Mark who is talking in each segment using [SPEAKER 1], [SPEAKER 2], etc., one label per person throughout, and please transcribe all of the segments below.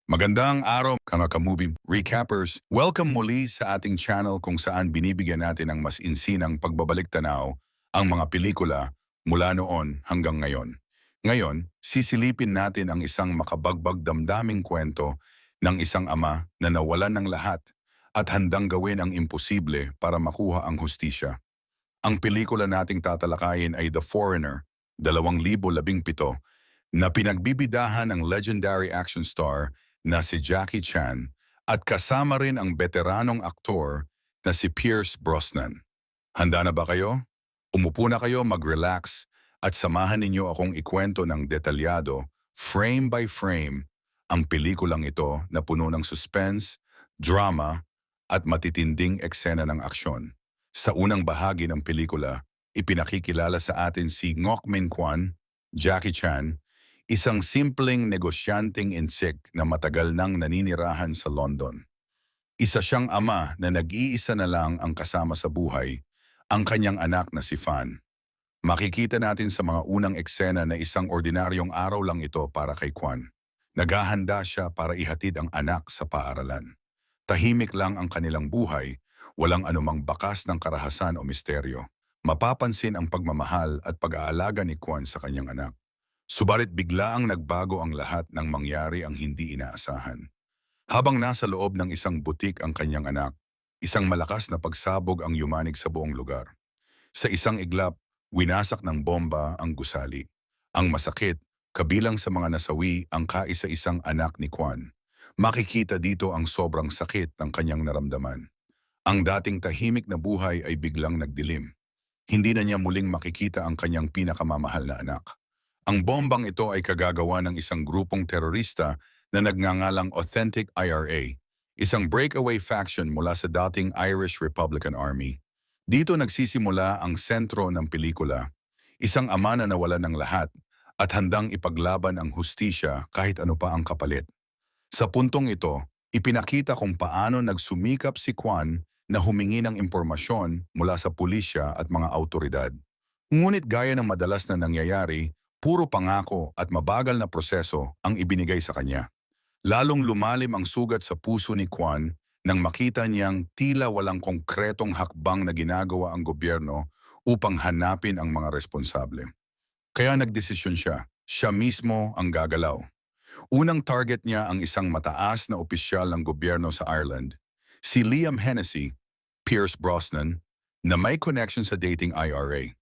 [SPEAKER 1] Magandang araw mga ka-movie recappers. Welcome muli sa ating channel kung saan binibigyan natin ng mas insinang pagbabalik tanaw ang mga pelikula mula noon hanggang ngayon. Ngayon, sisilipin natin ang isang makabagbag damdaming kwento ng isang ama na nawalan ng lahat at handang gawin ang imposible para makuha ang hustisya. Ang pelikula nating tatalakayin ay The Foreigner, 2017, na pinagbibidahan ng legendary action star na si Jackie Chan at kasama rin ang veteranong aktor na si Pierce Brosnan. Handa na ba kayo? Umupo na kayo, mag-relax at samahan ninyo akong ikwento ng detalyado, frame by frame, ang pelikulang ito na puno ng suspense, drama at matitinding eksena ng aksyon. Sa unang bahagi ng pelikula, ipinakikilala sa atin si Ngoc Min Kwan, Jackie Chan, isang simpleng negosyanteng insik na matagal nang naninirahan sa London. Isa siyang ama na nag-iisa na lang ang kasama sa buhay, ang kanyang anak na si Fan. Makikita natin sa mga unang eksena na isang ordinaryong araw lang ito para kay Kwan. Naghahanda siya para ihatid ang anak sa paaralan. Tahimik lang ang kanilang buhay, walang anumang bakas ng karahasan o misteryo. Mapapansin ang pagmamahal at pag-aalaga ni Kwan sa kanyang anak. Subalit biglaang nagbago ang lahat nang mangyari ang hindi inaasahan. Habang nasa loob ng isang butik ang kanyang anak, isang malakas na pagsabog ang yumanig sa buong lugar. Sa isang iglap, winasak ng bomba ang gusali. Ang masakit, kabilang sa mga nasawi ang kaisa-isang anak ni Kwan. Makikita dito ang sobrang sakit ng kanyang naramdaman. Ang dating tahimik na buhay ay biglang nagdilim. Hindi na niya muling makikita ang kanyang pinakamamahal na anak. Ang bombang ito ay kagagawa ng isang grupong terorista na nagngangalang Authentic IRA, isang breakaway faction mula sa dating Irish Republican Army. Dito nagsisimula ang sentro ng pelikula, isang ama na nawalan ng lahat at handang ipaglaban ang hustisya kahit ano pa ang kapalit. Sa puntong ito, ipinakita kung paano nagsumikap si Kwan na humingi ng impormasyon mula sa pulisya at mga autoridad. Ngunit gaya ng madalas na nangyayari, puro pangako at mabagal na proseso ang ibinigay sa kanya. Lalong lumalim ang sugat sa puso ni Kwan nang makita niyang tila walang konkretong hakbang na ginagawa ang gobyerno upang hanapin ang mga responsable. Kaya nagdesisyon siya mismo ang gagalaw. Unang target niya ang isang mataas na opisyal ng gobyerno sa Ireland, si Liam Hennessy, Pierce Brosnan, na may connection sa dating IRA.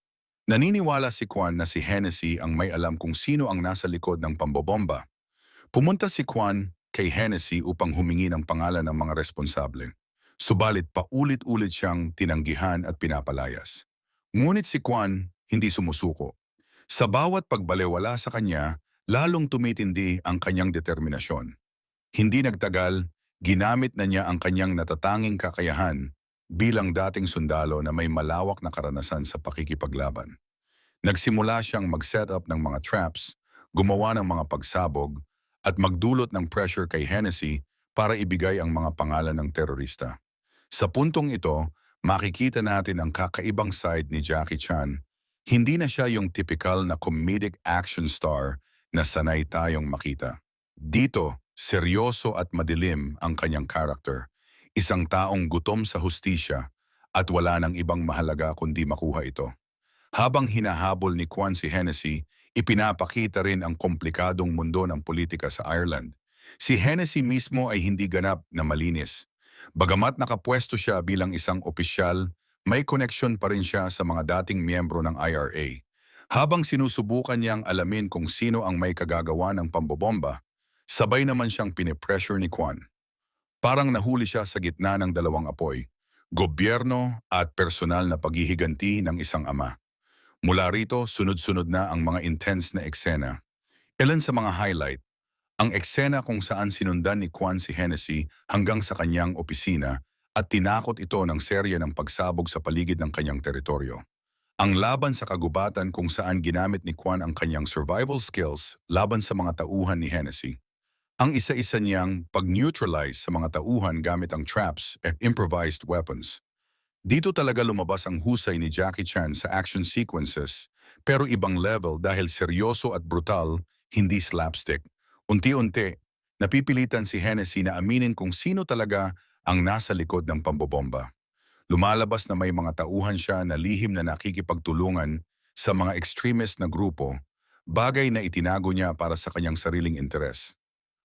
[SPEAKER 1] Naniniwala si Kwan na si Hennessy ang may alam kung sino ang nasa likod ng pambobomba. Pumunta si Kwan kay Hennessy upang humingi ng pangalan ng mga responsable. Subalit paulit-ulit siyang tinanggihan at pinapalayas. Ngunit si Kwan hindi sumusuko. Sa bawat pagbalewala sa kanya, lalong tumitindi ang kanyang determinasyon. Hindi nagtagal, ginamit na niya ang kanyang natatanging kakayahan bilang dating sundalo na may malawak na karanasan sa pakikipaglaban. Nagsimula siyang mag-set up ng mga traps, gumawa ng mga pagsabog, at magdulot ng pressure kay Hennessy para ibigay ang mga pangalan ng terorista. Sa puntong ito, makikita natin ang kakaibang side ni Jackie Chan. Hindi na siya yung typical na comedic action star na sanay tayong makita. Dito, seryoso at madilim ang kanyang character. Isang taong gutom sa hustisya at wala nang ibang mahalaga kundi makuha ito. Habang hinahabol ni Kwan si Hennessy, ipinapakita rin ang komplikadong mundo ng politika sa Ireland. Si Hennessy mismo ay hindi ganap na malinis. Bagamat nakapwesto siya bilang isang opisyal, may koneksyon pa rin siya sa mga dating miyembro ng IRA. Habang sinusubukan niyang alamin kung sino ang may kagagawa ng pambobomba, sabay naman siyang pinipressure ni Kwan. Parang nahuli siya sa gitna ng dalawang apoy, gobyerno at personal na paghihiganti ng isang ama. Mula rito, sunod-sunod na ang mga intense na eksena. Ilan sa mga highlight, ang eksena kung saan sinundan ni Kwan si Hennessy hanggang sa kanyang opisina at tinakot ito ng serye ng pagsabog sa paligid ng kanyang teritoryo. Ang laban sa kagubatan kung saan ginamit ni Kwan ang kanyang survival skills laban sa mga tauhan ni Hennessy. Ang isa-isa niyang pag-neutralize sa mga tauhan gamit ang traps at improvised weapons. Dito talaga lumabas ang husay ni Jackie Chan sa action sequences, pero ibang level dahil seryoso at brutal, hindi slapstick. Unti-unti, Napipilitan si Hennessy na aminin kung sino talaga ang nasa likod ng pambobomba. Lumalabas na may mga tauhan siya na lihim na nakikipagtulungan sa mga extremist na grupo, bagay na itinago niya para sa kanyang sariling interes.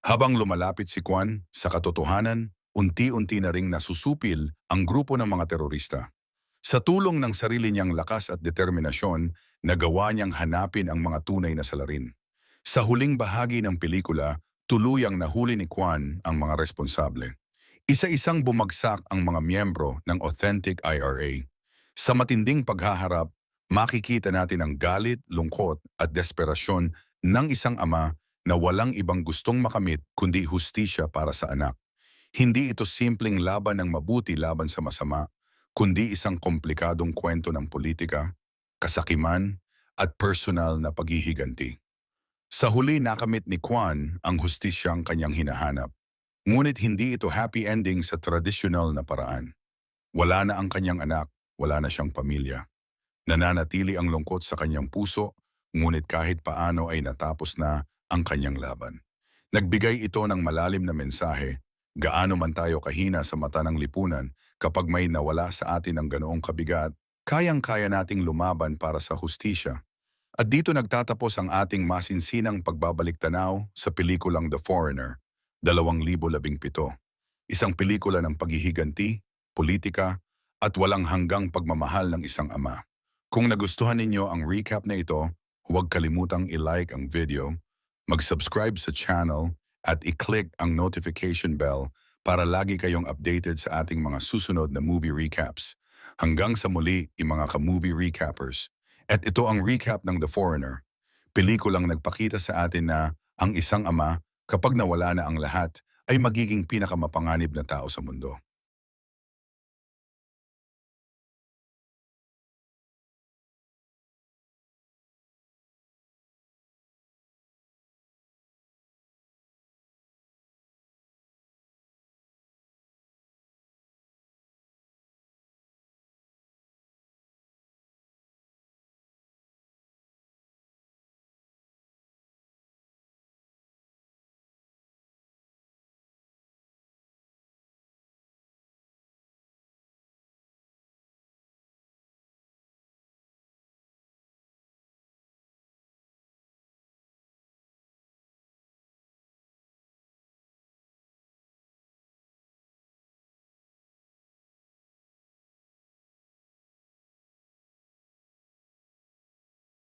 [SPEAKER 1] Habang lumalapit si Kwan, sa katotohanan, unti-unti na ring nasusupil ang grupo ng mga terorista. Sa tulong ng sarili niyang lakas at determinasyon, nagawa niyang hanapin ang mga tunay na salarin. Sa huling bahagi ng pelikula, tuluyang nahuli ni Kwan ang mga responsable. Isa-isang bumagsak ang mga miyembro ng authentic IRA. Sa matinding paghaharap, makikita natin ang galit, lungkot at desperasyon ng isang ama na walang ibang gustong makamit kundi hustisya para sa anak. Hindi ito simpleng laban ng mabuti laban sa masama, kundi isang komplikadong kwento ng politika, kasakiman at personal na paghihiganti. Sa huli nakamit ni Kwan ang hustisyang kanyang hinahanap. Ngunit hindi ito happy ending sa tradisyonal na paraan. Wala na ang kanyang anak, wala na siyang pamilya. Nananatili ang lungkot sa kanyang puso, ngunit kahit paano ay natapos na ang kanyang laban. Nagbigay ito ng malalim na mensahe, gaano man tayo kahina sa mata ng lipunan, kapag may nawala sa atin ng ganoong kabigat, kayang-kaya nating lumaban para sa hustisya. At dito nagtatapos ang ating masinsinang pagbabalik-tanaw sa pelikulang The Foreigner, 2017. Isang pelikula ng paghihiganti, politika, at walang hanggang pagmamahal ng isang ama. Kung nagustuhan ninyo ang recap na ito, huwag kalimutang i-like ang video, mag-subscribe sa channel, at i-click ang notification bell para lagi kayong updated sa ating mga susunod na movie recaps. Hanggang sa muli, mga ka-movie recappers. At ito ang recap ng The Foreigner. Pelikulang nagpakita sa atin na ang isang ama, kapag nawala na ang lahat, ay magiging pinakamapanganib na tao sa mundo.